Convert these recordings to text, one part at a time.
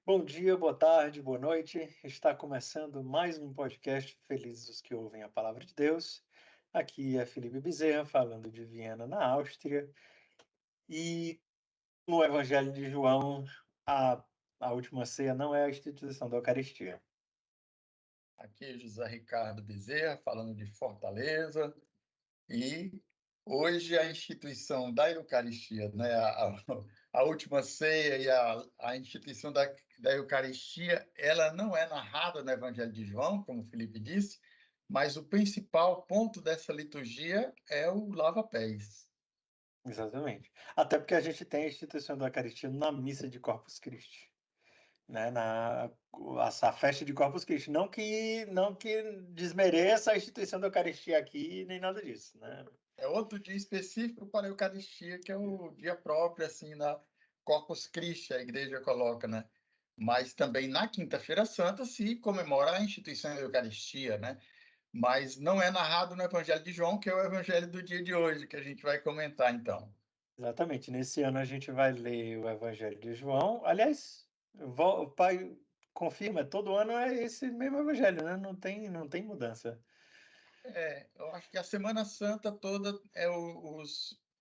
Bom dia, boa tarde, boa noite. Está começando mais um podcast Felizes os que ouvem a palavra de Deus. Aqui é Felipe Bezerra, falando de Viena, na Áustria. E no Evangelho de João, a última ceia não é a instituição da Eucaristia. Aqui é José Ricardo Bezerra, falando de Fortaleza, e hoje a instituição da Eucaristia, né, a última ceia e a instituição da Eucaristia, ela não é narrada no Evangelho de João, como o Felipe disse, mas o principal ponto dessa liturgia é o lava-pés. Exatamente. Até porque a gente tem a instituição da Eucaristia na missa de Corpus Christi, né? A festa de Corpus Christi. Não que desmereça a instituição da Eucaristia aqui, nem nada disso, né? É outro dia específico para a Eucaristia, que é o dia próprio, assim, na Corpus Christi, a igreja coloca, né? Mas também na Quinta-feira Santa se comemora a instituição da Eucaristia, né? Mas não é narrado no Evangelho de João, que é o Evangelho do dia de hoje, que a gente vai comentar, então. Exatamente. Nesse ano a gente vai ler o Evangelho de João. Aliás, o pai confirma, todo ano é esse mesmo Evangelho, né? Não tem mudança. Eu acho que a Semana Santa toda é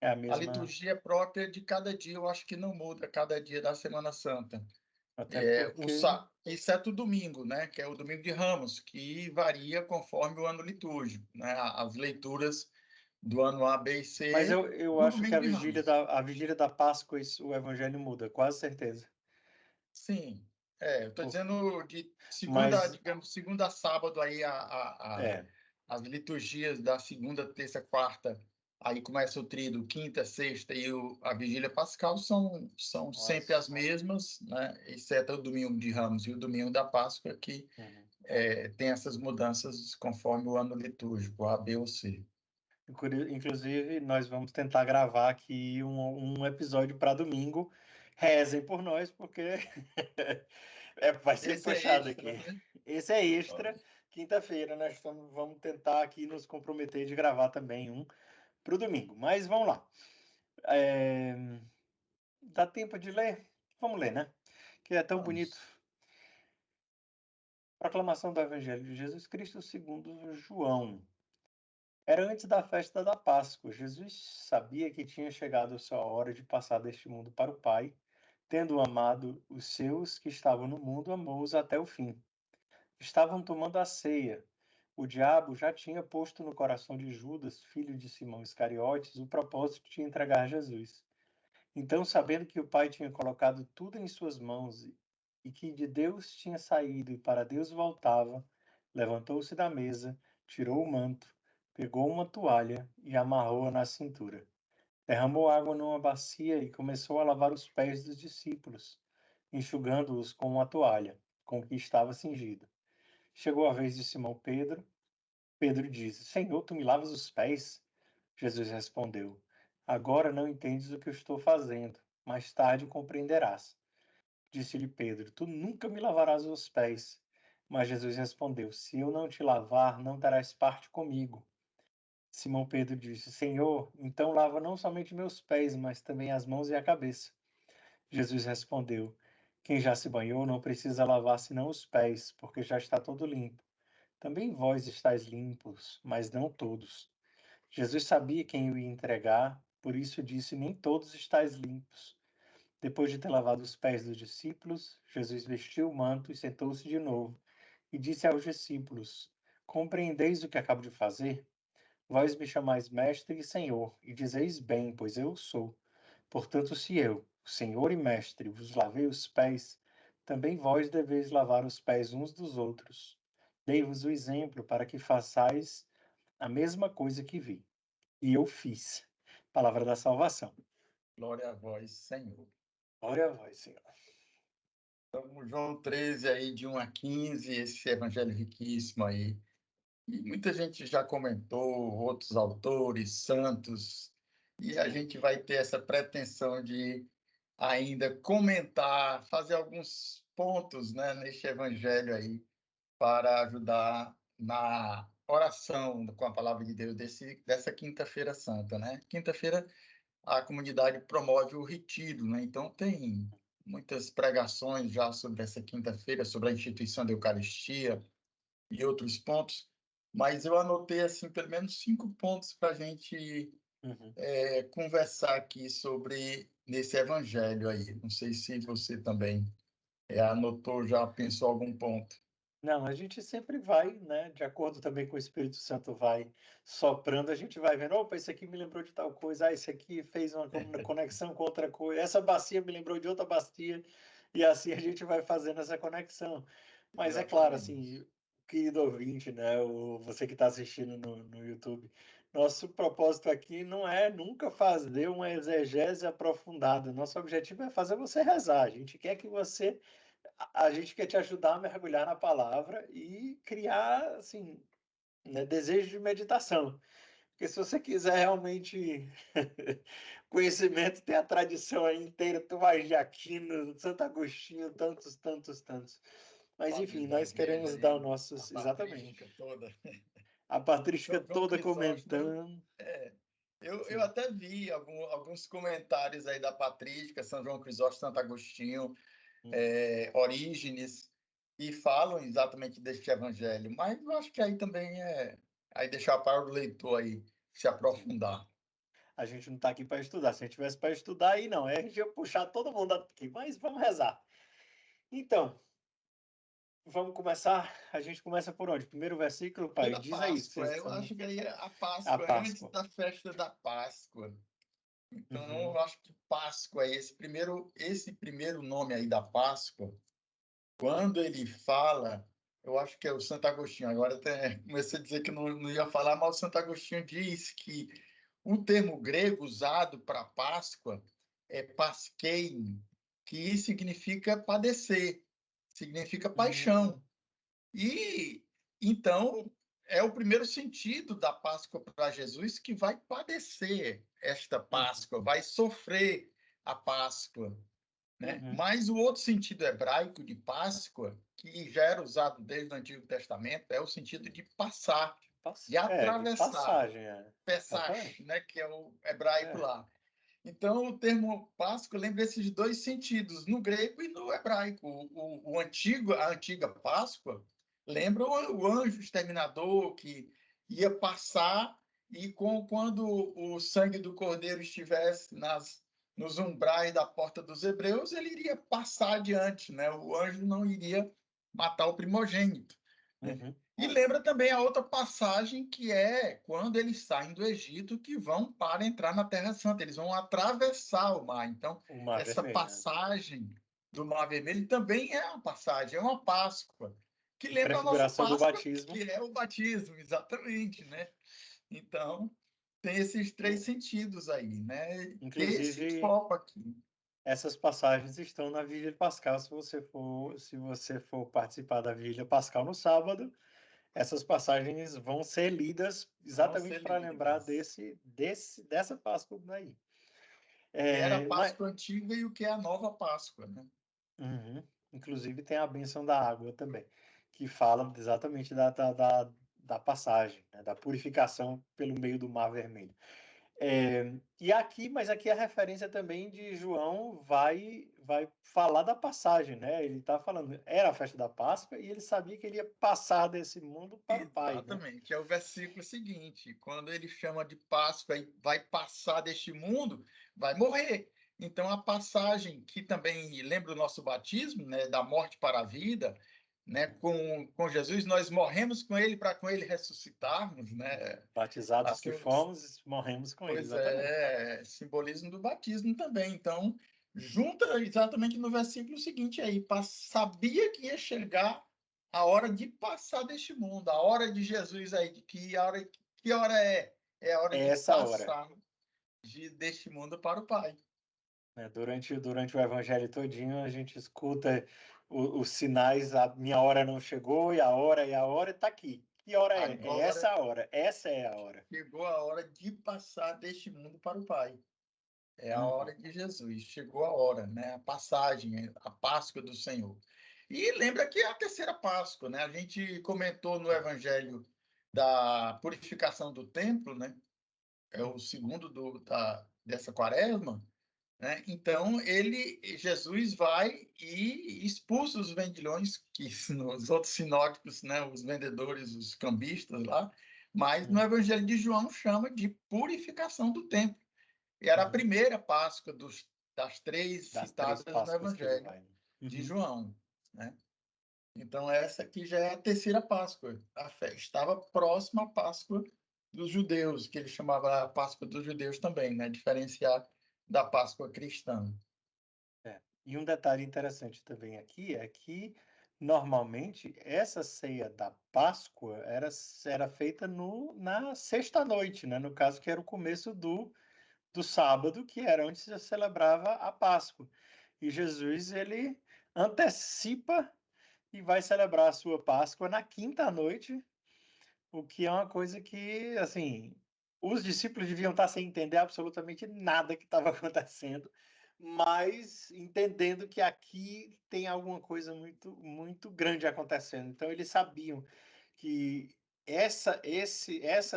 É a a mesma, liturgia própria de cada dia, eu acho que não muda cada dia da Semana Santa. até porque, Exceto o domingo, né, que é o domingo de Ramos, que varia conforme o ano litúrgico, né, as leituras do ano A, B e mas C eu no acho que domingo de Ramos. a vigília da Páscoa o Evangelho muda, quase certeza. Sim, eu estou Por- dizendo de segunda, Mas digamos, segunda a sábado, aí é, as liturgias da segunda, terça, quarta, aí começa o tríduo, quinta, sexta e a vigília pascal são sempre as, as mesmas, né, exceto o domingo de Ramos e o domingo da Páscoa, que uhum. tem essas mudanças conforme o ano litúrgico, A, B ou C. Inclusive, nós vamos tentar gravar aqui um episódio para domingo. Rezem por nós, porque vai ser Esse é puxado extra, aqui. né? Esse é extra. Quinta-feira nós vamos tentar aqui nos comprometer de gravar também um para o domingo. Mas vamos lá. É, Dá tempo de ler? Vamos ler, né? Que é tão bonito. Vamos. Proclamação do Evangelho de Jesus Cristo segundo João. Era antes da festa da Páscoa. Jesus sabia que tinha chegado a sua hora de passar deste mundo para o Pai. Tendo amado os seus que estavam no mundo, amou-os até o fim. Estavam tomando a ceia. O diabo já tinha posto no coração de Judas, filho de Simão Iscariotes, o propósito de entregar Jesus. Então, sabendo que o Pai tinha colocado tudo em suas mãos e que de Deus tinha saído e para Deus voltava, levantou-se da mesa, tirou o manto, pegou uma toalha e amarrou-a na cintura. Derramou água numa bacia e começou a lavar os pés dos discípulos, enxugando-os com uma toalha, com que estava cingido. Chegou a vez de Simão Pedro. Pedro disse: Senhor, tu me lavas os pés? Jesus respondeu: Agora não entendes o que eu estou fazendo, mais tarde compreenderás. Disse-lhe Pedro: Tu nunca me lavarás os pés. Mas Jesus respondeu: Se eu não te lavar, não terás parte comigo. Simão Pedro disse: Senhor, então lava não somente meus pés, mas também as mãos e a cabeça. Jesus respondeu: Quem já se banhou não precisa lavar senão os pés, porque já está todo limpo. Também vós estáis limpos, mas não todos. Jesus sabia quem o ia entregar, por isso disse: Nem todos estáis limpos. Depois de ter lavado os pés dos discípulos, Jesus vestiu o manto e sentou-se de novo, e disse aos discípulos: Compreendeis o que acabo de fazer? Vós me chamais mestre e senhor, e dizeis bem, pois eu sou. Portanto, se eu, o senhor e mestre, vos lavei os pés, também vós deveis lavar os pés uns dos outros. Dei-vos o exemplo para que façais a mesma coisa que vi. E eu fiz. Palavra da salvação. Glória a vós, Senhor. Glória a vós, Senhor. Então, João 13, aí, de 1 a 15, esse evangelho riquíssimo aí. E muita gente já comentou, outros autores, santos, e a Sim. gente vai ter essa pretensão de ainda comentar, fazer alguns pontos, né, neste evangelho aí, para ajudar na oração com a palavra de Deus dessa Quinta-feira Santa, né? Quinta-feira a comunidade promove o retiro, né? Então tem muitas pregações já sobre essa quinta-feira, sobre a instituição da Eucaristia e outros pontos, mas eu anotei assim pelo menos 5 pontos para a gente Uhum. conversar aqui sobre nesse evangelho aí. Não sei se você também anotou, já pensou algum ponto. Não, a gente sempre vai, né, de acordo também com o Espírito Santo vai soprando, a gente vai vendo, opa, isso aqui me lembrou de tal coisa, esse aqui fez uma conexão com outra coisa, essa bacia me lembrou de outra bacia, e assim a gente vai fazendo essa conexão. Mas é claro, Exatamente. assim, querido ouvinte, né, você que está assistindo no YouTube, nosso propósito aqui não é nunca fazer uma exegese aprofundada, nosso objetivo é fazer você rezar, a gente quer que você a gente quer te ajudar a mergulhar na palavra e criar, assim, né, desejo de meditação. Porque se você quiser realmente conhecimento, tem a tradição aí inteira, Tomás de Aquino, Santo Agostinho, tantos, tantos, tantos. Mas Padre enfim, da nós Igreja queremos dar o aí, nosso, a exatamente. patrística toda. A patrística São João toda Crisóstomo, comentando. eu Sim. até vi alguns comentários aí da patrística, São João Crisóstomo, Santo Agostinho, Uhum. Orígenes, e falam exatamente deste evangelho, mas eu acho que aí também aí deixar para o leitor aí se Sim. aprofundar. A gente não está aqui para estudar. Se a gente tivesse para estudar, aí não. Aí a gente ia puxar todo mundo aqui. Mas vamos rezar. Então, vamos começar. A gente começa por onde? Primeiro versículo, pai. Pela Diz aí. Páscoa, eu acho que aí a A Páscoa é antes Páscoa. da festa da Páscoa. Então, Uhum, eu acho que Páscoa, esse primeiro nome aí da Páscoa, quando ele fala, eu acho que é o Santo Agostinho, agora até comecei a dizer que não ia falar, mas o Santo Agostinho diz que o termo grego usado para Páscoa é pasquein, que significa padecer, significa uhum, paixão. E então é o primeiro sentido da Páscoa para Jesus que vai padecer esta uhum, Páscoa, vai sofrer a Páscoa, né? uhum. Mas o outro sentido hebraico de Páscoa, que já era usado desde o Antigo Testamento, é o sentido de passar, de De atravessar, passagem, é. Pesach, Exatamente. né? Que é o hebraico É. lá. Então, o termo Páscoa lembra esses dois sentidos, no grego e no hebraico. A antiga Páscoa lembra o anjo exterminador que ia passar e quando o sangue do cordeiro estivesse nos umbrais da porta dos hebreus, ele iria passar adiante, né? O anjo não iria matar o primogênito, né? Uhum. E lembra também a outra passagem que é quando eles saem do Egito, que vão para entrar na Terra Santa, eles vão atravessar o mar. Então, O Mar essa Vermelho, né? passagem do Mar Vermelho também é uma passagem, é uma Páscoa, que lembra a nossa Prefiguração do Páscoa, batismo. que é o batismo, exatamente, né? Então, tem esses três sentidos aí, né? Desse Inclusive, foco aqui. essas passagens estão na Vigília Pascal. Se você for participar da Vigília Pascal no sábado, essas passagens vão ser lidas Vão exatamente ser para lembrar lidas. dessa Páscoa daí. Que era a Mas, Páscoa antiga e o que é a nova Páscoa, né? uhum. Inclusive tem a bênção da água também, que fala exatamente da passagem, né, da purificação pelo meio do Mar Vermelho. Mas aqui a referência também de João vai falar da passagem, né? Ele está falando, era a festa da Páscoa e ele sabia que ele ia passar desse mundo para o Pai, né? Exatamente, é o versículo seguinte, quando ele chama de Páscoa e vai passar deste mundo, vai morrer. Então a passagem que também lembra o nosso batismo, né, da morte para a vida, né, com Jesus nós morremos com ele para com ele ressuscitarmos, né? Batizados que Assim, fomos, morremos com ele, pois exatamente. simbolismo do batismo também. Então, junta exatamente no versículo seguinte aí, sabia que ia chegar a hora de passar deste mundo, a hora de Jesus aí, de que hora é? É a hora É de essa hora, passar deste mundo para o Pai. né? Durante o evangelho todinho, a gente escuta os sinais, a minha hora não chegou, e a hora está aqui. Que hora é? É Agora essa a hora, essa é a hora. chegou a hora de passar deste mundo para o Pai. É a Uhum, hora de Jesus, chegou a hora, né? A passagem, a Páscoa do Senhor. E lembra que é a terceira Páscoa, né? A gente comentou no Evangelho da purificação do templo, né? É o segundo dessa quaresma. né? Então, Jesus vai e expulsa os vendilhões, que nos outros sinóticos, né, os vendedores, os cambistas lá, mas no Uhum, Evangelho de João chama de purificação do templo. E era a uhum. primeira Páscoa das três Das três citadas no Páscoas que ele Evangelho vai. de Uhum. João, né? Então, essa aqui já é a terceira Páscoa. A fé estava próxima à Páscoa dos judeus, que ele chamava a Páscoa dos judeus também, né? Diferenciar da Páscoa cristã. É. E um detalhe interessante também aqui é que, normalmente, essa ceia da Páscoa era feita na sexta-noite, né? No caso, que era o começo do sábado, que era onde se celebrava a Páscoa. E Jesus, ele antecipa e vai celebrar a sua Páscoa na quinta-noite, o que é uma coisa que, assim, os discípulos deviam estar sem entender absolutamente nada que estava acontecendo, mas entendendo que aqui tem alguma coisa muito, muito grande acontecendo. Então, eles sabiam que essa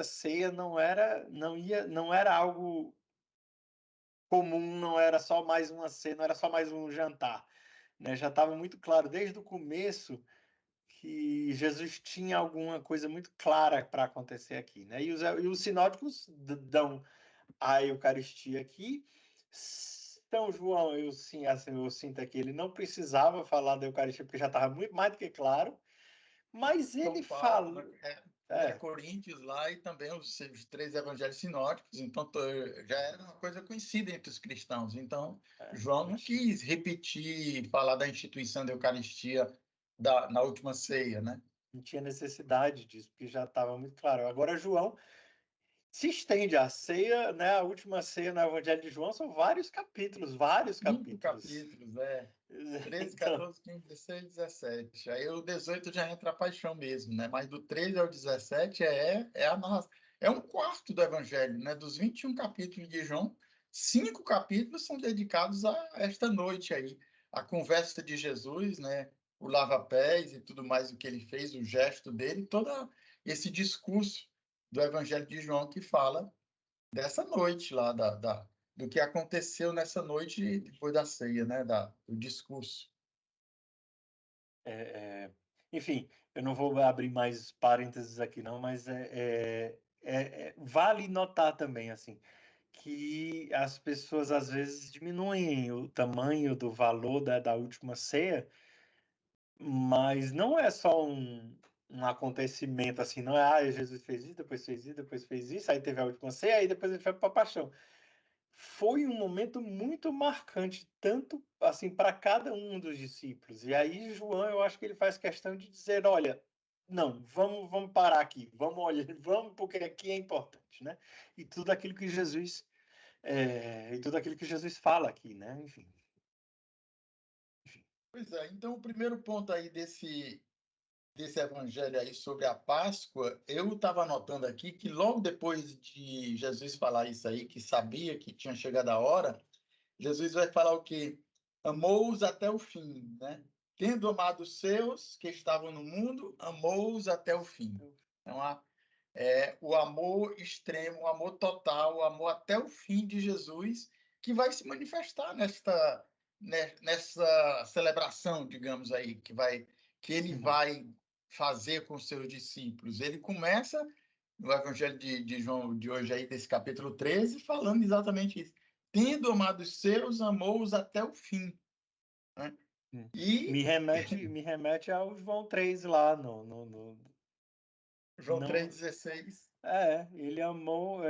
ceia não era algo comum, não era só mais uma ceia, não era só mais um jantar, né? Já estava muito claro desde o começo que Jesus tinha alguma coisa muito clara para acontecer aqui, né? E os sinóticos dão a Eucaristia aqui. São João, sim, assim, eu sinto aqui, ele não precisava falar da Eucaristia porque já estava muito mais do que claro, mas São ele Paulo, fala, né, é, Coríntios lá e também os três evangelhos sinóticos, então já era uma coisa conhecida entre os cristãos. Então, João não não tinha, quis repetir, falar da instituição da Eucaristia na última ceia, né? não tinha necessidade disso, porque já estava muito claro. Agora, João se estende a ceia, né? A última ceia no Evangelho de João são vários capítulos, vários 5 capítulos. capítulos, 13, Então, 14, 15, 16, 17. Aí o 18 já entra a paixão mesmo, né? Mas do 13 ao 17 é a narração. É um quarto do Evangelho, né? Dos 21 capítulos de João, 5 capítulos são dedicados a esta noite aí. A conversa de Jesus, né? O lava-pés e tudo mais o que ele fez, o gesto dele, todo esse discurso do Evangelho de João que fala dessa noite lá, do que aconteceu nessa noite depois da ceia, né? Do discurso. é, enfim, eu não vou abrir mais parênteses aqui não, mas vale notar também, assim, que as pessoas às vezes diminuem o tamanho do valor da última ceia, mas não é só um acontecimento assim, não é, Jesus fez isso, depois fez isso, aí teve a última ceia, aí depois ele foi para a paixão. Foi um momento muito marcante, tanto assim para cada um dos discípulos. E aí João, eu acho que ele faz questão de dizer, olha, não, vamos parar aqui, vamos olhar, vamos porque aqui é importante, né? E tudo aquilo que Jesus fala aqui, né? Enfim. Pois é, então o primeiro ponto aí desse evangelho aí sobre a Páscoa, eu estava anotando aqui que logo depois de Jesus falar isso aí, que sabia que tinha chegado a hora, Jesus vai falar o quê? Amou-os até o fim, né? Tendo amado os seus que estavam no mundo, amou-os até o fim. Então, o amor extremo, o amor total, o amor até o fim de Jesus, que vai se manifestar nessa celebração, digamos aí, que ele Uhum. vai fazer com os seus discípulos. Ele começa no Evangelho de João de hoje aí, desse capítulo 13, falando exatamente isso. Tendo amado os seus, amou-os até o fim, né? Hum. Me E remete, me remete ao João 3 lá João não, 3,16, ele amou,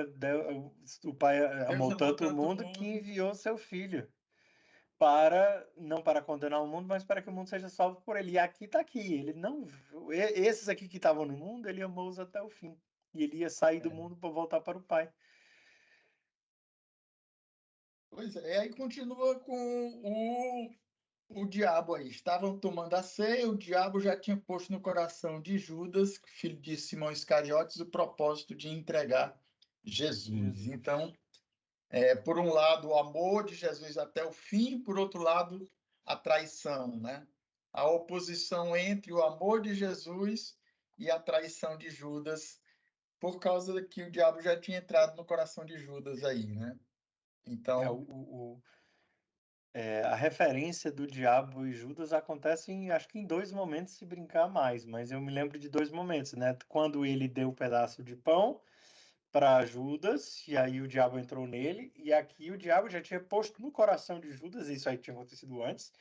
o Pai Deus amou amou tanto o tanto o mundo que mundo. enviou seu Filho não para condenar o mundo, mas para que o mundo seja salvo por ele. E aqui está aqui, ele não, esses aqui que estavam no mundo, ele amou-os até o fim. E ele ia sair do mundo para voltar para o Pai. Pois é, aí continua com o diabo aí. Estavam tomando a ceia, o diabo já tinha posto no coração de Judas, filho de Simão Iscariotes, o propósito de entregar Jesus. Jesus. Então, por um lado, o amor de Jesus até o fim, por outro lado, a traição, né? A oposição entre o amor de Jesus e a traição de Judas, por causa que o diabo já tinha entrado no coração de Judas aí, né? É, Então, a referência do diabo e Judas acontece acho que em 2 momentos, se brincar mais, mas eu me lembro de 2 momentos, né, quando ele deu o pedaço de pão para Judas, e aí o diabo entrou nele, e aqui o diabo já tinha posto no coração de Judas, isso aí tinha acontecido antes,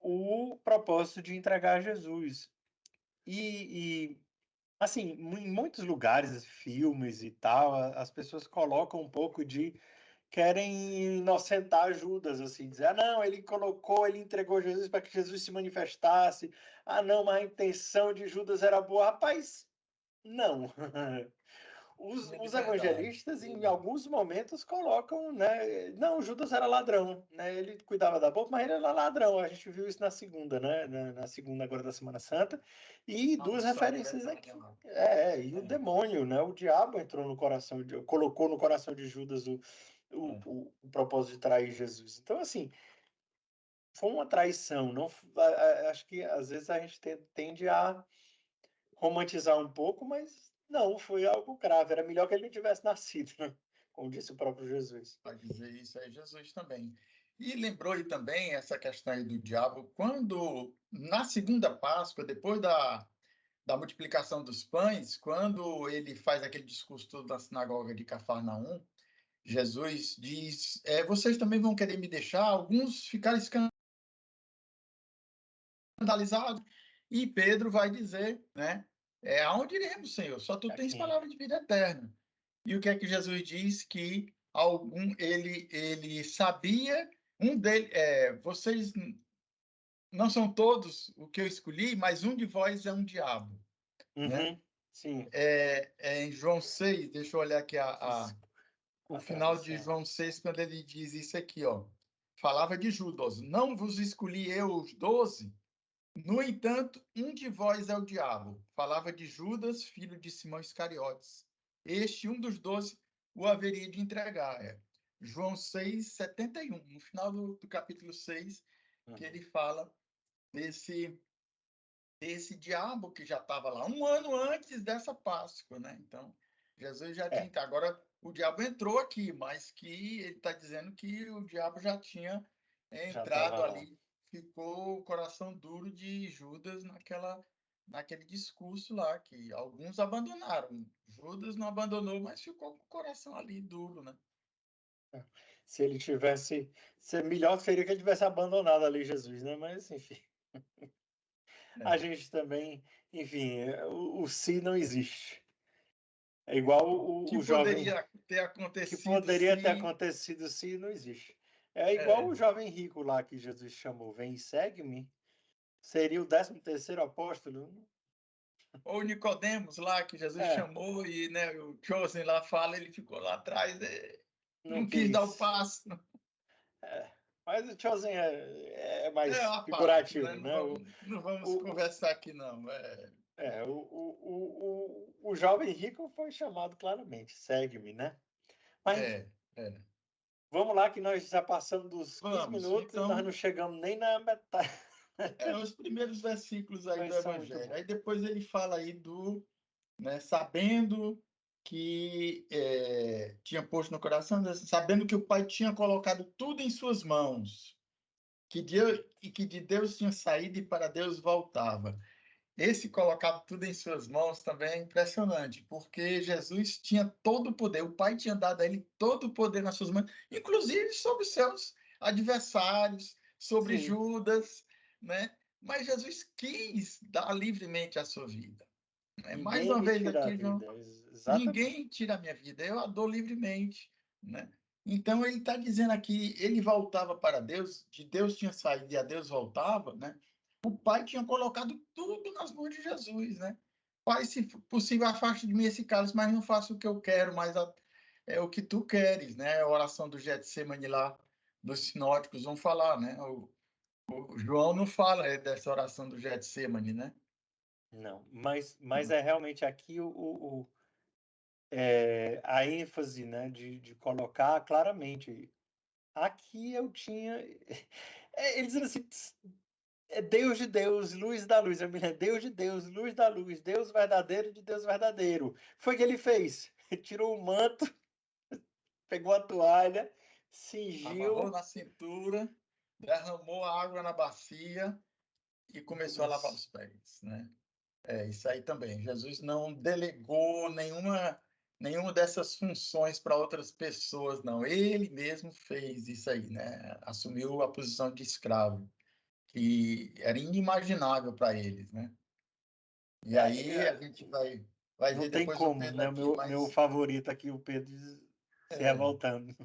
o propósito de entregar Jesus. E assim, em muitos lugares, filmes e tal, as pessoas colocam um pouco de querem inocentar Judas, assim, dizer, ah, não, ele entregou Jesus para que Jesus se manifestasse, ah, não, mas a intenção de Judas era boa. Rapaz, não. É Os verdade. evangelistas, em alguns momentos, colocam, né? Não, Judas era ladrão, né? Ele cuidava da boca, mas ele era ladrão. A gente viu isso na segunda, né? Na segunda agora da Semana Santa. E duas Maldição referências aqui. direcionada. E o É, demônio, né? O diabo entrou no coração, colocou no coração de Judas é. o propósito de trair Jesus. Então, assim, foi uma traição. Não, acho que às vezes a gente tende a romantizar um pouco, mas não, foi algo grave. Era melhor que ele não tivesse nascido, né? Como disse o próprio Jesus. Pode dizer isso aí, Jesus também. E lembrou aí também essa questão aí do diabo, quando na segunda Páscoa, depois da multiplicação dos pães, quando ele faz aquele discurso todo na sinagoga de Cafarnaum, Jesus diz: vocês também vão querer me deixar? Alguns ficaram escandalizados, e Pedro vai dizer, né? Aonde iremos, Senhor? Só tu tens Aqui. palavra de vida eterna. E o que é que Jesus diz? Que ele sabia, vocês não são todos o que eu escolhi, mas um de vós é um diabo, né? Uhum, sim. Em João 6, deixa eu olhar aqui o A final de tradução. João 6, quando ele diz isso aqui, ó. Falava de Judas, não vos escolhi eu os 12, no entanto, um de vós é o diabo. Falava de Judas, filho de Simão Iscariotes. Este, um dos 12, o haveria de entregar. João 6, 71, no final do capítulo 6, que ele Uhum. fala desse, desse diabo que já estava lá, um ano antes dessa Páscoa, né? Então, Jesus já tinha. É, Agora, o diabo entrou aqui, mas que ele está dizendo que o diabo já tinha já entrado estava lá. ali, ficou o coração duro de Judas naquele discurso lá, que alguns abandonaram. Judas não abandonou, mas ficou com o coração ali duro, né? Se ele tivesse. Melhor seria que ele tivesse abandonado ali Jesus, né? Mas, enfim. A É. gente também. Enfim, o se não existe. É igual Que o jovem. poderia ter Que acontecido poderia ter se. acontecido se não existe. É igual É, o jovem rico lá que Jesus chamou, vem e segue-me. Seria o 13º apóstolo? ou Nicodemos lá, que Jesus É, chamou, e né, o Chosen lá fala, ele ficou lá atrás, não não quis dar o quis. passo. É. Mas o Chosen é É mais uma parte, né? figurativo, né? Não vamos O, conversar aqui, não. o jovem rico foi chamado claramente, segue-me, né? Mas enfim, É, é. vamos lá que nós já passamos dos 15 Vamos, minutos e nós então, não chegamos nem na metade. os primeiros versículos aí do Mas são muito Evangelho. bons. Aí depois ele fala aí né, sabendo que tinha posto no coração, sabendo que o Pai tinha colocado tudo em suas mãos, que de Deus tinha saído e para Deus voltava. Esse colocado tudo em suas mãos também é impressionante, porque Jesus tinha todo o poder, o Pai tinha dado a ele todo o poder nas suas mãos, inclusive sobre seus adversários, sobre Sim, Judas, né? Mas Jesus quis dar livremente a sua vida. Né? Mais ninguém uma me vez tira a aqui, João, vida. Exatamente. ninguém tira a minha vida, eu a dou livremente, né? Então ele está dizendo aqui, ele voltava para Deus, de Deus tinha saído e a Deus voltava, né? O Pai tinha colocado tudo nas mãos de Jesus, né? Pai, se possível, afaste de mim esse cálice, mas não faça o que eu quero, mas é o que tu queres, né? A oração do Getsemane lá, dos sinóticos vão falar, né? O João não fala dessa oração do Getsemane, né? Não, mas é realmente aqui a ênfase, né, de colocar claramente. Aqui eu tinha. Eles dizem assim: é Deus de Deus, luz da luz. Eu me lembro, Deus de Deus, luz da luz, Deus verdadeiro de Deus verdadeiro. Foi o que ele fez. Tirou o manto, pegou a toalha, Amarrou cingiu, na cintura. derramou a água na bacia e começou a lavar os pés, né? Isso aí também. Jesus não delegou nenhuma dessas funções para outras pessoas, não. Ele mesmo fez isso aí, né? Assumiu a posição de escravo, que era inimaginável para eles, né? E aí a gente vai Não ver tem depois o como, Pedro né? O aqui, meu mas favorito aqui, o Pedro se é, revoltando.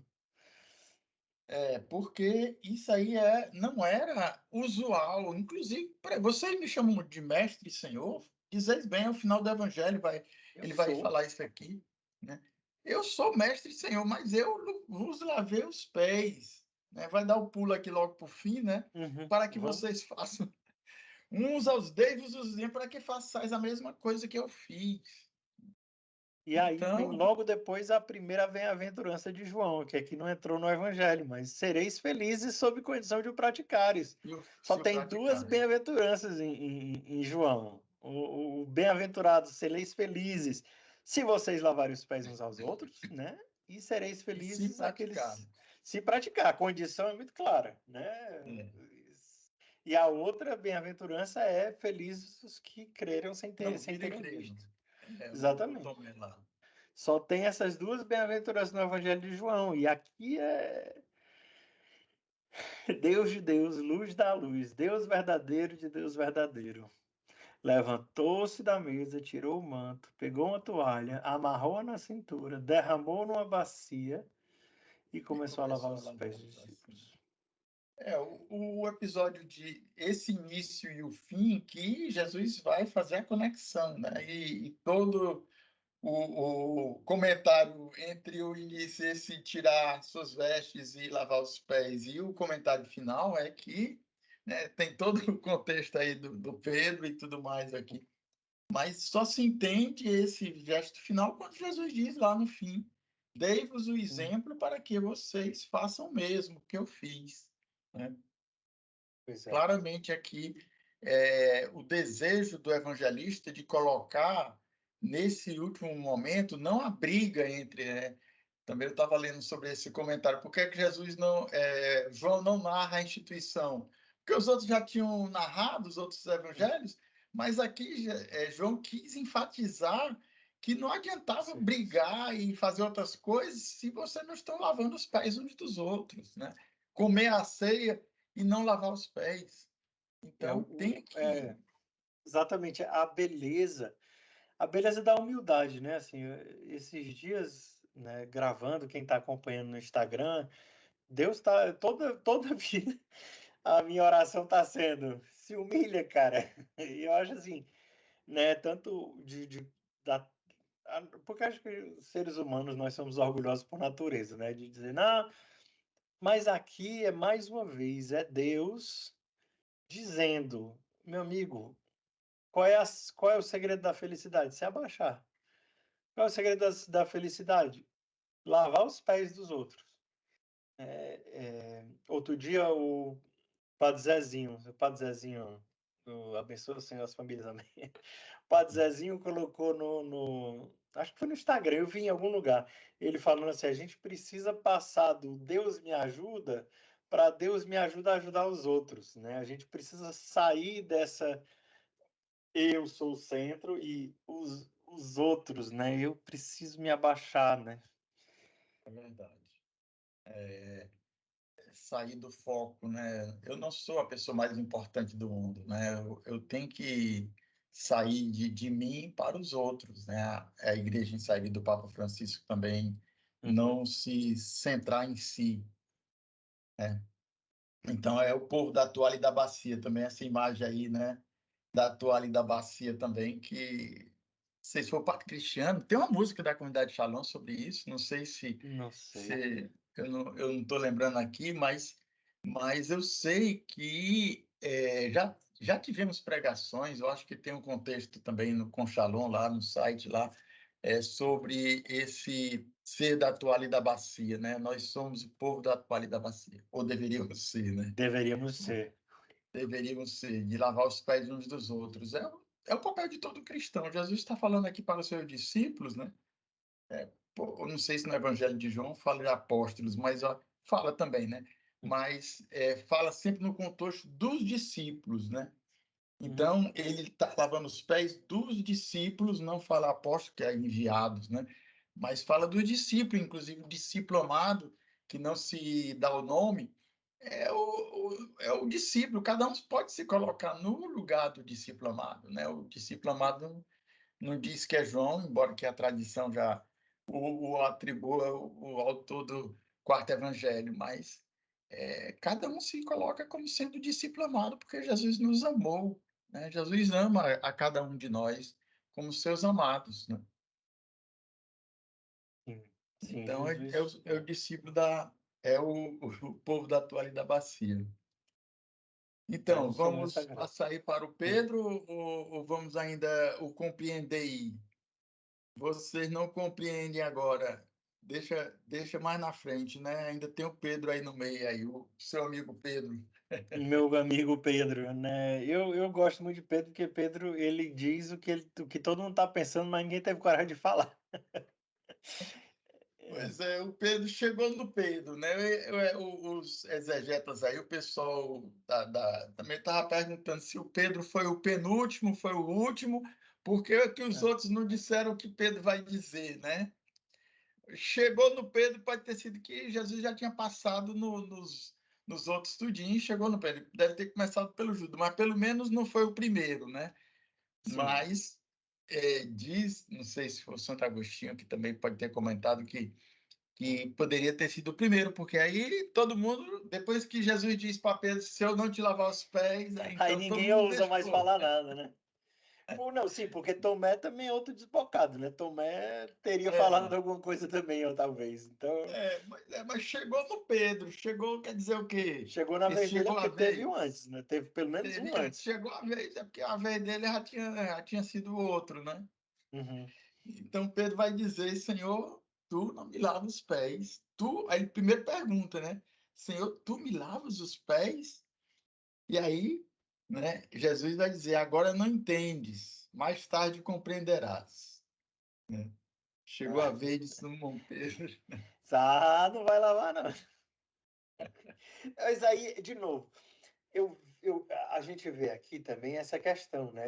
porque isso aí não era usual. Inclusive, vocês me chamam de mestre e senhor, dizeis bem, ao final do evangelho Eu ele vai sou. falar isso aqui, né? Eu sou mestre e senhor, mas eu vos lavei os pés, né? Vai dar o pulo aqui logo por fim, né? Uhum, Para que vamos. vocês façam uns aos deivos, os para que façais a mesma coisa que eu fiz. E aí vem Então, logo depois a primeira bem-aventurança de João, que aqui não entrou no Evangelho, mas sereis felizes sob condição de o praticares. Só se o tem duas praticarem, bem-aventuranças em João. O bem-aventurado, sereis felizes se vocês lavarem os pés uns aos outros, né? E sereis e se felizes aqueles praticarem. se praticar. A condição é muito clara, né? É. E a outra bem-aventurança é felizes os que creram Não sem viram e terem creram. visto. O Exatamente. Tomé lá. Só tem essas duas bem-aventuranças no Evangelho de João. E aqui é Deus de Deus, luz da luz, Deus verdadeiro de Deus verdadeiro. Levantou-se da mesa, tirou o manto, pegou uma toalha, amarrou na cintura, derramou numa bacia e E começou a lavar começou a os lavar pés os dos bracinhos. discípulos. O episódio de esse início e o fim, que Jesus vai fazer a conexão, né? E todo o comentário entre o início, esse tirar suas vestes e lavar os pés, e o comentário final é que, né, tem todo o contexto aí do Pedro e tudo mais aqui. Mas só se entende esse gesto final quando Jesus diz lá no fim: dei-vos o exemplo para que vocês façam o mesmo que eu fiz, né? Pois é. Claramente aqui o desejo do evangelista de colocar nesse último momento não a briga entre, né? Também eu estava lendo sobre esse comentário. Por que é que Jesus não, João não narra a instituição? Porque os outros já tinham narrado os outros evangelhos, mas aqui João quis enfatizar que não adiantava Sim. brigar e fazer outras coisas se você não estão lavando os pés uns dos outros, né? Comer a ceia e não lavar os pés. É, Então tem que. exatamente a beleza da humildade, né? Assim, esses dias, né, gravando, quem está acompanhando no Instagram, Deus está toda vida a minha oração está sendo se humilha, cara. E eu acho assim, né? Tanto porque acho que os seres humanos nós somos orgulhosos por natureza, né? De dizer, não, mas aqui é mais uma vez é Deus dizendo, meu amigo, qual é o segredo da felicidade? Se abaixar. Qual é o segredo da felicidade? Lavar os pés dos outros. Outro dia o Padre Zezinho, abençoa o Senhor as famílias, amém. O Padre Zezinho colocou acho que foi no Instagram, eu vi em algum lugar, ele falando assim, a gente precisa passar do Deus me ajuda para Deus me ajuda a ajudar os outros, né? A gente precisa sair dessa eu sou o centro e os outros, né? Eu preciso me abaixar, né? É verdade. Sair do foco, né? Eu não sou a pessoa mais importante do mundo, né? Eu tenho que sair de mim para os outros, né? A igreja em saída do Papa Francisco também Uhum. não se centrar em si, né? Então é o povo da toalha e da bacia também, essa imagem aí, né? Da toalha e da bacia também, que se for Padre Cristiano, tem uma música da comunidade Shalom sobre isso, não sei Não sei. se eu não estou lembrando aqui, mas eu sei que já tivemos pregações, eu acho que tem um contexto também no Com Shalom, lá no site, lá, sobre esse ser da toalha e da bacia, né? Nós somos o povo da toalha e da bacia, ou deveríamos ser, né? Deveríamos ser. Deveríamos ser, de lavar os pés uns dos outros. É o papel de todo cristão. Jesus está falando aqui para os seus discípulos, né? Eu não sei se no Evangelho de João fala de apóstolos, mas ó, fala também, né? mas fala sempre no contexto dos discípulos, né? Então, ele está lavando os pés dos discípulos, não fala apóstolo, que é enviados, né? Mas fala do discípulo, inclusive o discípulo amado, que não se dá o nome, é o discípulo. Cada um pode se colocar no lugar do discípulo amado, né? O discípulo amado não diz que é João, embora que a tradição já o atribua o autor do quarto evangelho, mas cada um se coloca como sendo discípulo amado, porque Jesus nos amou, né? Jesus ama a cada um de nós como seus amados, né? Sim, sim, Então, Jesus. é o discípulo o povo da toalha e da bacia. É Então, um sumo vamos sagrado. passar aí para o Pedro ou vamos ainda o compreender aí? Vocês não compreendem agora. Deixa mais na frente, né? Ainda tem o Pedro aí no meio, aí, o seu amigo Pedro. Meu amigo Pedro, né? Eu gosto muito de Pedro, porque Pedro, ele diz o que todo mundo está pensando, mas ninguém teve coragem de falar. Pois é, o Pedro chegou no Pedro, né? Os exegetas aí, o pessoal também estava perguntando se o Pedro foi o penúltimo, foi o último, por que os É. outros não disseram o que Pedro vai dizer, né? Chegou no Pedro, pode ter sido que Jesus já tinha passado nos outros tudinho, chegou no Pedro. Deve ter começado pelo Judas, mas pelo menos não foi o primeiro, né? Sim. Mas diz, não sei se foi o Santo Agostinho, que também pode ter comentado que poderia ter sido o primeiro, porque aí todo mundo, depois que Jesus diz para Pedro, se eu não te lavar os pés, aí Aí então todo ninguém mundo ousa mais deixou. falar nada, né? Não, sim, porque Tomé também é outro desbocado, né? Tomé teria falado É, alguma coisa também, ou talvez. Então, mas chegou no Pedro, chegou, quer dizer o quê? chegou na Esse vez dele, é chegou a porque teve um vez. antes, né? Teve pelo menos Teve um antes, antes. chegou a vez, é porque a vez dele já tinha sido o outro, né? Uhum. Então Pedro vai dizer, Senhor, tu não me lavas os pés. Aí primeiro pergunta, né? Senhor, tu me lavas os pés? E aí, né, Jesus vai dizer, agora não entendes, mais tarde compreenderás, né? Chegou a Ah, vez de Simão Pedro. não vai lavar, não. Mas aí, de novo, a gente vê aqui também essa questão, né,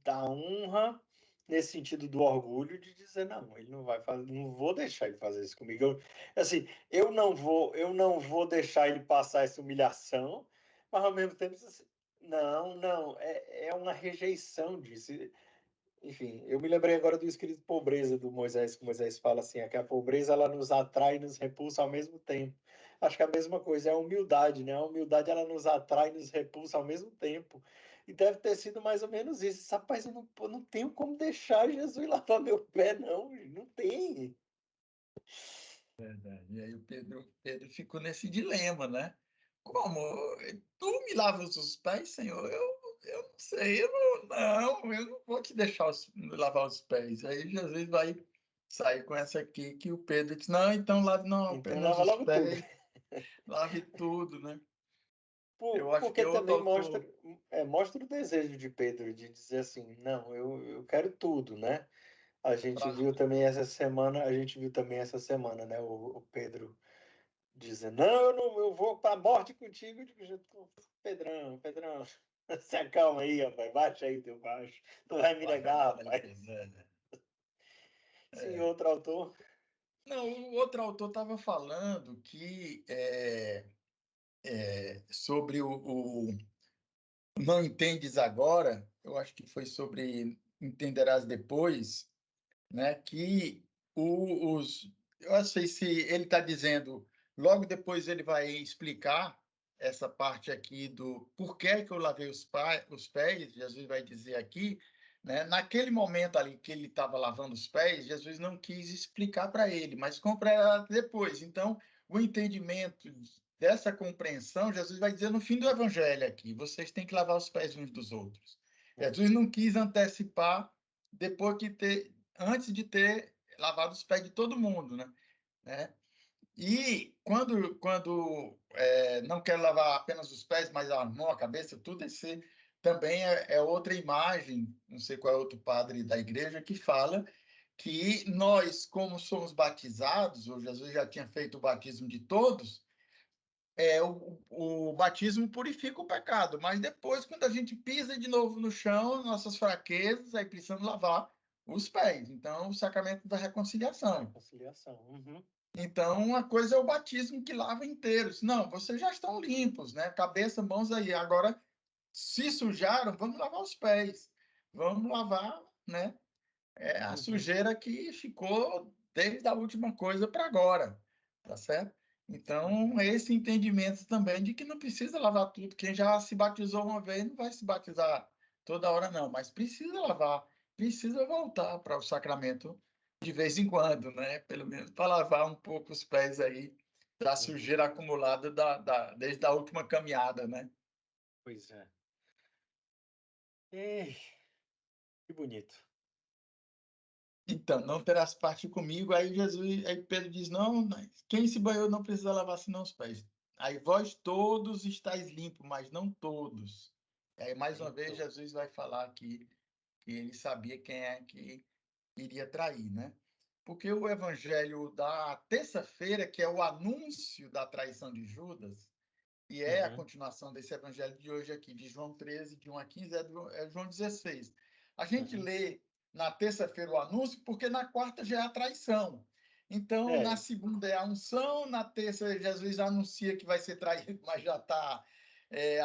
da honra nesse sentido do orgulho de dizer não, ele não vai fazer, não vou deixar ele fazer isso comigo. Assim, eu não vou deixar ele passar essa humilhação, mas ao mesmo tempo, assim, não, é uma rejeição disso. Enfim, eu me lembrei agora do escrito pobreza do Moisés, que Moisés fala assim, é que a pobreza ela nos atrai e nos repulsa ao mesmo tempo. Acho que a mesma coisa é a humildade, né? A humildade ela nos atrai e nos repulsa ao mesmo tempo. E deve ter sido mais ou menos isso. Rapaz, eu não tenho como deixar Jesus lavar meu pé, não. Não tem. Verdade. E aí o Pedro ficou nesse dilema, né? Como? Tu me lavas os pés, Senhor? Eu não sei, eu não vou te deixar lavar os pés. Aí Jesus vai sair com essa aqui, que o Pedro diz, não, então lave não Então apenas lava os logo tudo. pés, lave tudo, né? Eu acho que Porque é outro também autor. mostra o desejo de Pedro de dizer assim, não, eu quero tudo, né? A gente viu também essa semana, né? O Pedro dizendo, não, eu vou para a morte contigo. Eu digo, Pedrão, se acalma aí, rapaz, baixa aí teu baixo. Tu vai me Vai negar, nada, rapaz. pois é, né? Sim, É. outro autor. Não, o outro autor estava falando que sobre o Não Entendes Agora, eu acho que foi sobre Entenderás Depois, né? Que eu não sei se ele está dizendo, logo depois ele vai explicar essa parte aqui do porquê que eu lavei os pés, Jesus vai dizer aqui, né? Naquele momento ali que ele estava lavando os pés, Jesus não quis explicar para ele, mas compreender depois. Então, o entendimento dessa compreensão, Jesus vai dizer no fim do evangelho aqui, vocês têm que lavar os pés uns dos outros. Jesus não quis antecipar depois que antes de ter lavado os pés de todo mundo, né? E quando não quer lavar apenas os pés, mas a mão, a cabeça, tudo esse também é outra imagem, não sei qual é outro padre da igreja, que fala que nós, como somos batizados, ou Jesus já tinha feito o batismo de todos, o batismo purifica o pecado, mas depois, quando a gente pisa de novo no chão, nossas fraquezas, aí precisamos lavar os pés. Então, o sacramento da reconciliação. Reconciliação. Uhum. Então, uma coisa é o batismo que lava inteiros. Não, vocês já estão limpos, né? Cabeça, mãos aí. Agora, se sujaram, vamos lavar os pés. Vamos lavar, né? A Uhum. sujeira que ficou desde a última coisa para agora, tá certo? Então, esse entendimento também de que não precisa lavar tudo. Quem já se batizou uma vez não vai se batizar toda hora, não, mas precisa lavar, precisa voltar para o sacramento de vez em quando, né? Pelo menos para lavar um pouco os pés aí da Uhum. sujeira acumulada desde a última caminhada, né? Pois é. Ei, que bonito. Então, não terás parte comigo. Aí Pedro diz: não, quem se banhou não precisa lavar senão os pés. Aí vós todos estáis limpos, mas não todos. Aí mais uma vez Então, Jesus vai falar aqui que ele sabia quem é que iria trair, né? Porque o evangelho da terça-feira, que é o anúncio da traição de Judas, e é a uhum. continuação desse evangelho de hoje aqui, de João 13, de 1 a 15, é João 16. A gente Uhum. lê na terça-feira o anúncio, porque na quarta já é a traição. Então, na É. segunda é a unção, na terça Jesus anuncia que vai ser traído, mas já está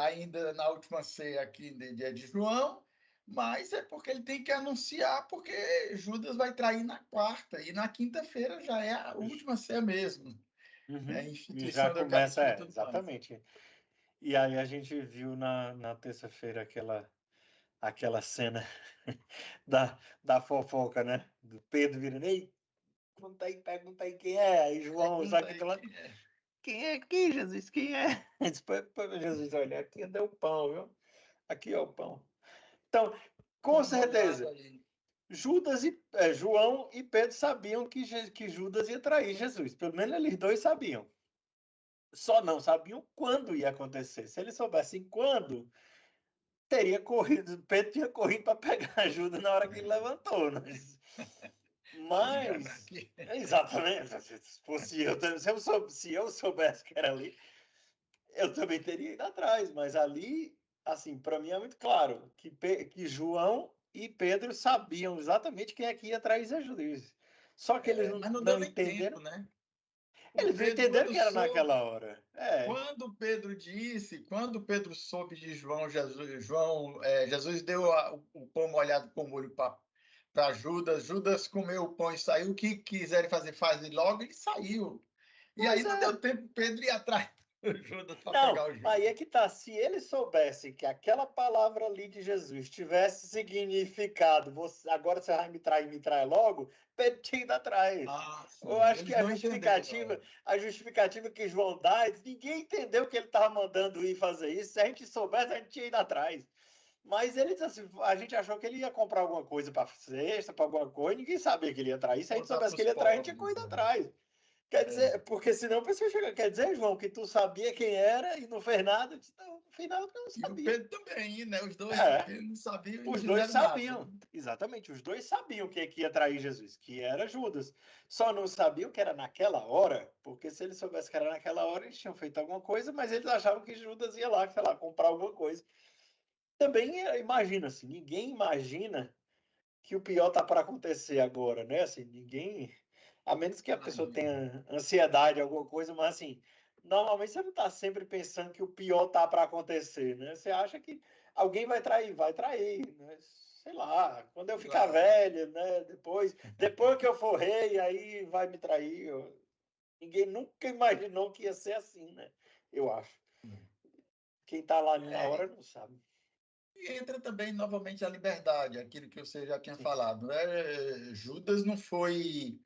ainda na última ceia aqui de João, mas é porque ele tem que anunciar, porque Judas vai trair na quarta, e na quinta-feira já é a última ceia mesmo, né? Uhum. E já Instituição da começa, Eucaristia e tudo mais. exatamente. E aí a gente viu na terça-feira aquela cena da fofoca, né? Do Pedro virando, ei, pergunta aí quem é. Aí João, Pergunta sabe aí aquela. quem é. Quem é aqui, Jesus? Quem é? Depois Jesus, olha, aqui deu o pão, viu? Aqui é o pão. Então, Dá com uma olhada certeza, aí. João e Pedro sabiam que Judas ia trair Jesus. Pelo menos eles dois sabiam. Só não sabiam quando ia acontecer. Se eles soubessem quando, teria corrido, Pedro tinha corrido para pegar Judas na hora que ele levantou. Vou enganar Mas aqui. exatamente. Se fosse eu, se eu soubesse que era ali, eu também teria ido atrás. Mas ali, assim, para mim é muito claro que João e Pedro sabiam exatamente quem é que ia trair Jesus. Só que eles Mas não deu não nem entenderam. tempo, né? O Eles não Pedro, entenderam que era naquela hora. É. quando Pedro soube de Jesus deu o pão molhado com molho para Judas, Judas comeu o pão e saiu, o que quiserem fazer, fazem logo, ele saiu. E aí Pois não é. deu tempo Pedro ir atrás do Judas para Não, pegar o Judas. aí é que tá. Se eles soubessem que aquela palavra ali de Jesus tivesse significado, agora você vai me trai logo, Pedro tinha ido atrás. Ah, Eu sim, acho que eles não entenderam na hora. a justificativa que João dá, ninguém entendeu que ele estava mandando ir fazer isso. Se a gente soubesse, a gente tinha ido atrás. Mas ele, assim, a gente achou que ele ia comprar alguma coisa para sexta, para alguma coisa, ninguém sabia que ele ia trair. Se a gente Botar soubesse para que os ele ia trair, a gente tinha pobres. corrido Né? atrás. Quer dizer, porque senão a pessoa chega, quer dizer, João, que tu sabia quem era e não fez nada. Eu disse, não, no final eu não E o sabia. Pedro também, né? Os dois, É, porque não sabiam e não os dois fizeram nada. sabiam, exatamente, os dois sabiam quem é que ia trair Jesus, que era Judas. Só não sabiam que era naquela hora, porque se eles soubessem que era naquela hora, eles tinham feito alguma coisa, mas eles achavam que Judas ia lá, sei lá, comprar alguma coisa. Também imagina assim, ninguém imagina que o pior tá para acontecer agora, né? Assim, ninguém, a menos que a pessoa Imagina. tenha ansiedade, alguma coisa, mas assim, normalmente você não está sempre pensando que o pior tá para acontecer, né? Você acha que alguém vai trair, né? Sei lá, quando eu ficar Claro. velho, né? Depois que eu for rei, aí vai me trair. Ninguém nunca imaginou que ia ser assim, né? Eu acho. Quem está lá na hora É, não sabe. e entra também novamente a liberdade, aquilo que você já tinha Sim. falado. Judas não foi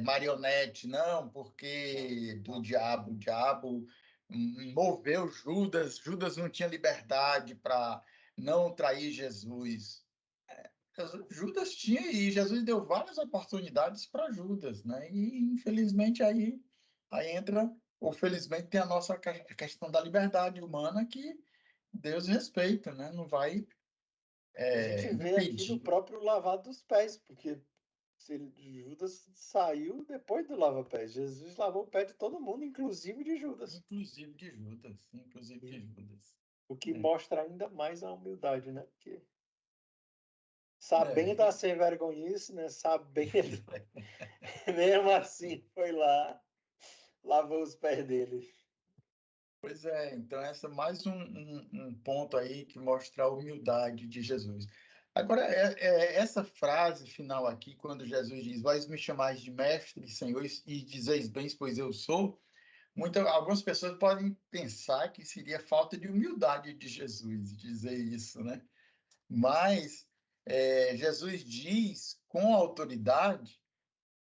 marionete, não, Não, porque do não. diabo, o diabo moveu Judas, Judas não tinha liberdade para não trair Jesus. Judas tinha e Jesus deu várias oportunidades para Judas, né? E infelizmente aí entra, ou felizmente tem a nossa questão da liberdade humana que Deus respeita, né? Não vai A gente vê aqui no impedir. próprio lavar dos pés, porque Judas saiu depois do lava-pés. Jesus lavou o pé de todo mundo, inclusive de Judas. Inclusive de Judas. Inclusive de Judas. O que É. mostra ainda mais a humildade, né? Porque É. sabendo a sem vergonhice, né? Sabendo, mesmo assim, foi lá, lavou os pés dele. Pois é, então essa é mais um ponto aí que mostra a humildade de Jesus. Agora, essa frase final aqui, quando Jesus diz, vós me chamais de mestre, Senhor, e dizeis bem, pois eu sou, algumas pessoas podem pensar que seria falta de humildade de Jesus dizer isso, né? Mas Jesus diz com autoridade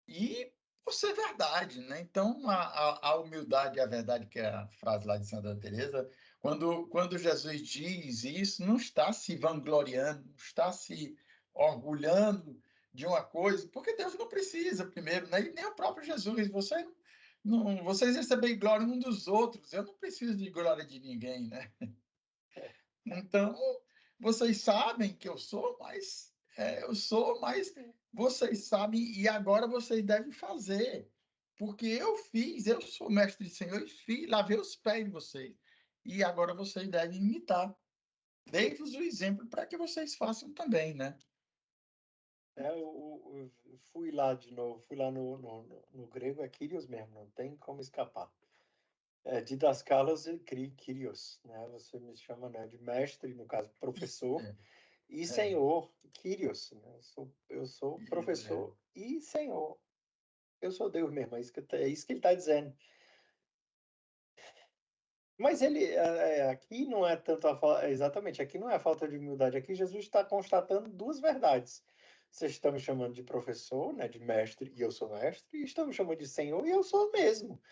e por ser verdade, né? Então, a humildade e a verdade, que é a frase lá de Santa Teresa, quando Jesus diz isso, não está se vangloriando, não está se orgulhando de uma coisa, porque Deus não precisa, primeiro, né? E nem o próprio Jesus, vocês recebem glória um dos outros, eu não preciso de glória de ninguém, né? Então, vocês sabem que eu sou, mas eu sou, mas vocês sabem e agora vocês devem fazer. Porque eu fiz, eu sou mestre de Senhor e fiz, lavei os pés de vocês. E agora vocês devem imitar. Dei-vos o exemplo para que vocês façam também, né? Eu fui lá de novo, fui lá no grego, é Kyrios mesmo, não tem como escapar. Didaskalos e Kyrios, né? Você me chama, né, de mestre, no caso, professor, É, e é, senhor, Kyrios, né? Eu sou é, professor e senhor. Eu sou Deus mesmo, é isso que ele está dizendo. Mas aqui não é tanto exatamente, aqui não é a falta de humildade, aqui Jesus está constatando duas verdades. Vocês estão me chamando de professor, né, de mestre, e eu sou mestre, e estão me chamando de senhor, e eu sou mesmo.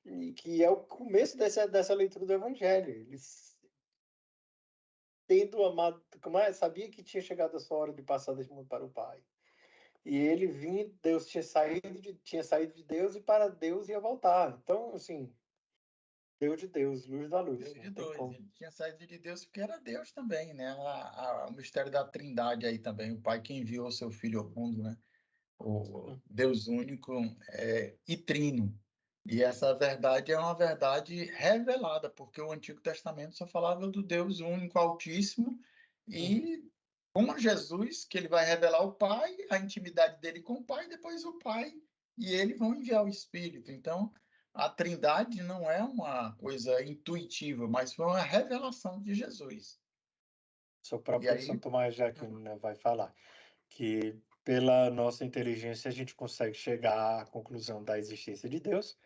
E que é o começo dessa leitura do Evangelho. Eles, tendo amado, sabia que tinha chegado a sua hora de passar deste mundo para o Pai. E ele vinha, Deus tinha saído de Deus e para Deus ia voltar. Então, assim, Deus de Deus, luz da luz, Deus de não tem dois. como. Ele tinha saído de Deus porque era Deus também, né? O mistério da Trindade aí também, o Pai que enviou seu Filho ao mundo, né? O Deus único e trino. E essa verdade é uma verdade revelada, porque o Antigo Testamento só falava do Deus único, altíssimo, e com Jesus, que ele vai revelar o Pai, a intimidade dele com o Pai, depois o Pai e ele vão enviar o Espírito. Então, a Trindade não é uma coisa intuitiva, mas foi uma revelação de Jesus. O E próprio São aí, Tomás de Aquino, né, vai falar que pela nossa inteligência a gente consegue chegar à conclusão da existência de Deus,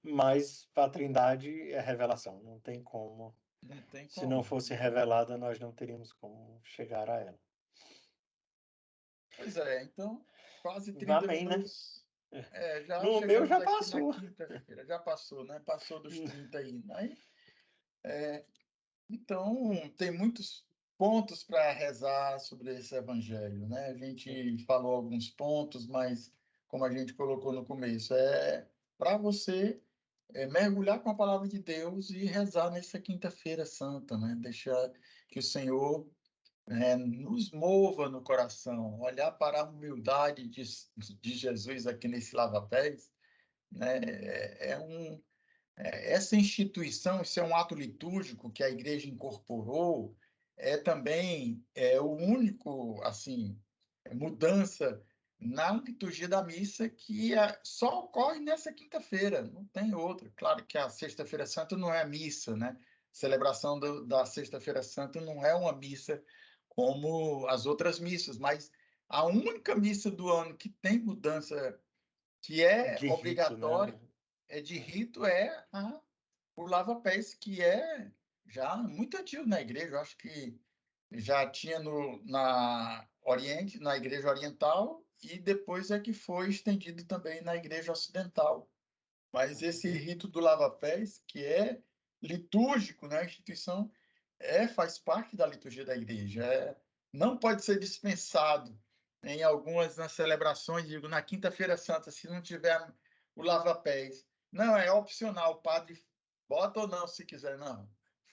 mas a Trindade é revelação, não tem como. não tem Se não como. fosse revelada, nós não teríamos como chegar a ela. Pois é, então, quase 30 Amém, né? minutos. Já No meu chegamos já aqui na passou. quinta-feira, já passou, né? Passou dos 30 aí. Então, tem muitos pontos para rezar sobre esse evangelho, né? A gente falou alguns pontos, mas, como a gente colocou no começo, para você mergulhar com a palavra de Deus e rezar nessa quinta-feira santa, né? Deixar que o Senhor nos mova no coração, olhar para a humildade de Jesus aqui nesse lava-pés, né? Essa instituição, isso é um ato litúrgico que a igreja incorporou, também o único, assim, mudança na liturgia da missa que só ocorre nessa quinta-feira, não tem outra. Claro que a Sexta-feira Santa não é a missa, né? Celebração da Sexta-feira Santa não é uma missa como as outras missas, mas a única missa do ano que tem mudança, que é De rito, obrigatória, né? de rito, o lava-pés, que é já muito antigo na igreja. Eu acho que já tinha na Oriente, na igreja oriental, e depois é que foi estendido também na igreja ocidental. Mas esse rito do lava-pés, que é litúrgico na instituição, faz parte da liturgia da igreja. Não pode ser dispensado em algumas nas celebrações, digo, na Quinta-feira Santa, se não tiver o lava-pés. Não, é opcional, o padre bota ou não, se quiser. Não,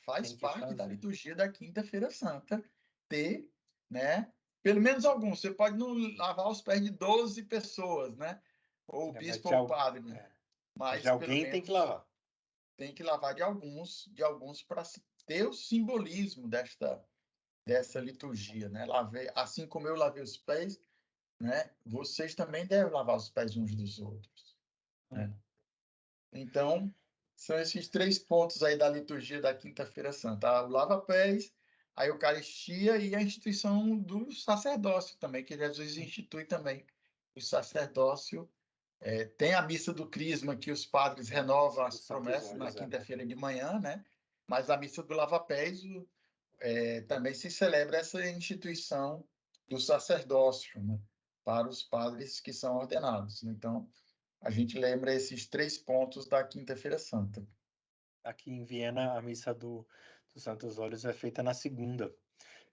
faz Tem que parte da fazer. liturgia da Quinta-feira Santa ter, né, pelo menos alguns. Você pode não lavar os pés de 12 pessoas, né? Ou o Mas bispo ou o padre, né? mas de Mas pelo alguém tem que menos lavar. tem que lavar de alguns para ter o simbolismo dessa liturgia, né? Assim como eu lavei os pés, né? Vocês também devem lavar os pés uns dos outros, né? Então, são esses 3 pontos aí da liturgia da Quinta-feira Santa: o lava-pés, a Eucaristia e a instituição do sacerdócio também, que Jesus institui também. O sacerdócio tem a missa do Crisma, que os padres renovam as Dos Santos promessas na Olhos, quinta-feira de manhã, né? Mas a missa do lava-pés também se celebra essa instituição do sacerdócio, né? Para os padres que são ordenados. Então, a gente lembra esses 3 pontos da Quinta-feira Santa. Aqui em Viena, a missa dos Santos Olhos é feita na segunda,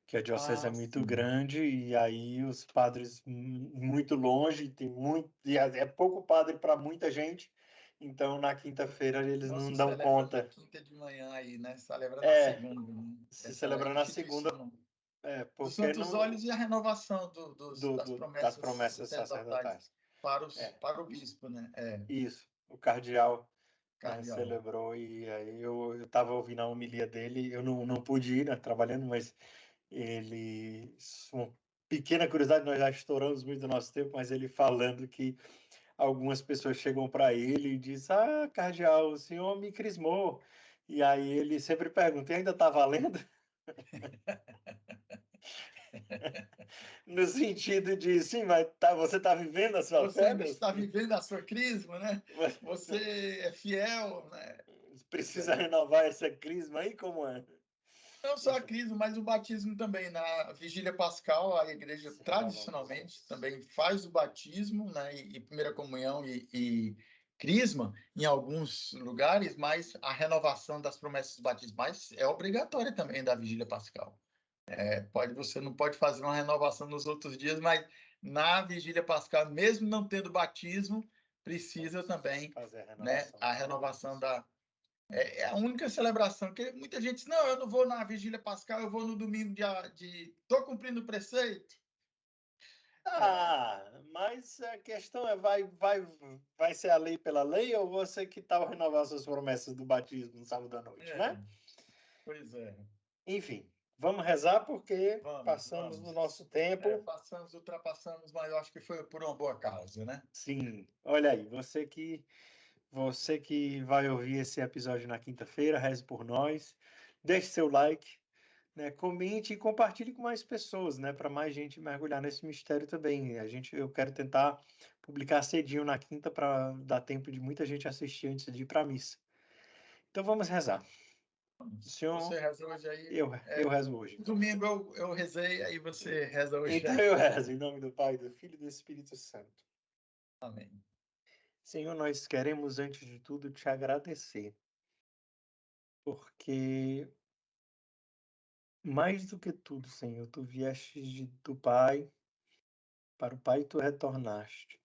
que a diocese é muito Sim. grande e aí os padres muito longe, é pouco padre para muita gente, então na quinta-feira eles Não não se dão celebra na conta. quinta de manhã aí, né? Celebra na É, segunda, né? se Essa celebra na segunda, instituição dos porque Santos não Olhos e a renovação das das promessas promessas sacerdotais sacerdotais. É, para o bispo, né? isso. O cardeal, né, Cardeal. celebrou e aí eu estava ouvindo a homilia dele, eu não pude ir, né, trabalhando, mas uma pequena curiosidade, nós já estouramos muito do nosso tempo, mas ele falando que algumas pessoas chegam para ele e dizem: "Ah, cardeal, o senhor me crismou". E aí ele sempre pergunta: "E ainda está valendo?" No sentido de, sim, mas você está vivendo a sua Você fé, ainda meu está filho? vivendo a sua crisma, né? Você é fiel, né? Pois Precisa é. renovar essa crisma aí, como é? Não só a crisma, mas o batismo também. Na Vigília Pascal, a igreja Se renovam os tradicionalmente votos. também faz o batismo, né? E primeira comunhão e crisma em alguns lugares, mas a renovação das promessas batismais é obrigatória também da Vigília Pascal. Você não pode fazer uma renovação nos outros dias, mas na Vigília Pascal, mesmo não tendo batismo, precisa também, Fazer a né, renovação a dos renovação votos. da é a única celebração que muita gente diz: não, eu não vou na Vigília Pascal, eu vou no domingo tô cumprindo o preceito. Mas a questão é, vai ser a lei pela lei ou você que tal renovar suas promessas do batismo no sábado à noite, É, né? pois é. Enfim, vamos rezar porque Vamos, passamos do vamos. nosso tempo. Ultrapassamos, mas eu acho que foi por uma boa causa, né? Sim, olha aí, você que vai ouvir esse episódio na quinta-feira, reze por nós, deixe seu like, né, comente e compartilhe com mais pessoas, né, para mais gente mergulhar nesse mistério também. Eu quero tentar publicar cedinho na quinta para dar tempo de muita gente assistir antes de ir para a missa. Então vamos rezar. Senhor, Você reza hoje aí. eu rezo hoje. Domingo eu rezei, aí você reza hoje Então aí. eu rezo em nome do Pai, do Filho e do Espírito Santo. Amém. Senhor, nós queremos antes de tudo te agradecer, porque mais do que tudo, Senhor, tu vieste do Pai, para o Pai tu retornaste.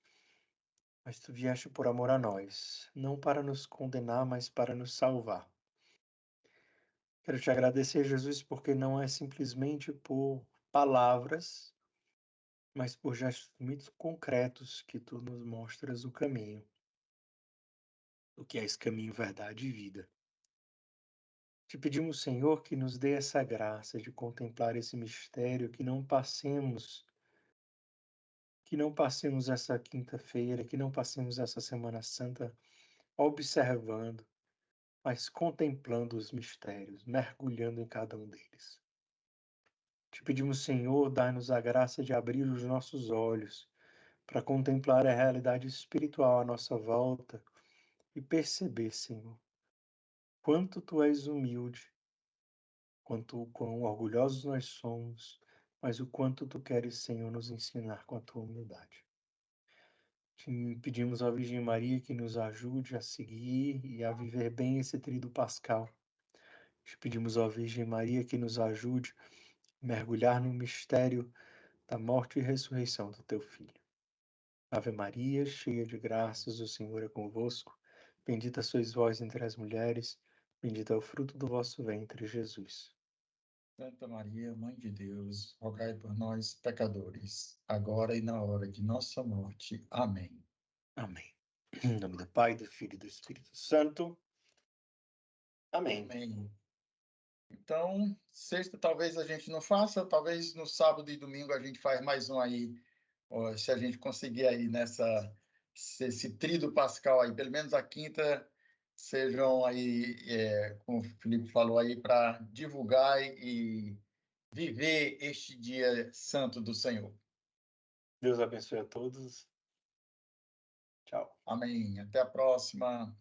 Mas tu vieste por amor a nós, não para nos condenar, mas para nos salvar. Quero te agradecer, Jesus, porque não é simplesmente por palavras, mas por gestos muito concretos que tu nos mostras o caminho, o que é esse caminho, verdade e vida. Te pedimos, Senhor, que nos dê essa graça de contemplar esse mistério, que não passemos essa quinta-feira, que não passemos essa Semana Santa observando, mas contemplando os mistérios, mergulhando em cada um deles. Te pedimos, Senhor, dai-nos a graça de abrir os nossos olhos para contemplar a realidade espiritual à nossa volta e perceber, Senhor, quanto Tu és humilde, quão orgulhosos nós somos, mas o quanto Tu queres, Senhor, nos ensinar com a Tua humildade. Te pedimos à Virgem Maria que nos ajude a seguir e a viver bem esse tríduo pascal. Te pedimos à Virgem Maria que nos ajude a mergulhar no mistério da morte e ressurreição do Teu Filho. Ave Maria, cheia de graças, o Senhor é convosco. Bendita sois vós entre as mulheres, bendito é o fruto do vosso ventre, Jesus. Santa Maria, Mãe de Deus, rogai por nós, pecadores, agora e na hora de nossa morte. Amém. Amém. Em nome do Pai, do Filho e do Espírito Santo. Amém. Amém. Então, sexta talvez a gente não faça, talvez no sábado e domingo a gente faz mais um aí, ó, se a gente conseguir aí esse tríduo pascal aí, pelo menos a quinta, sejam aí, como o Felipe falou aí, para divulgar e viver este dia santo do Senhor. Deus abençoe a todos. Tchau. Amém. Até a próxima.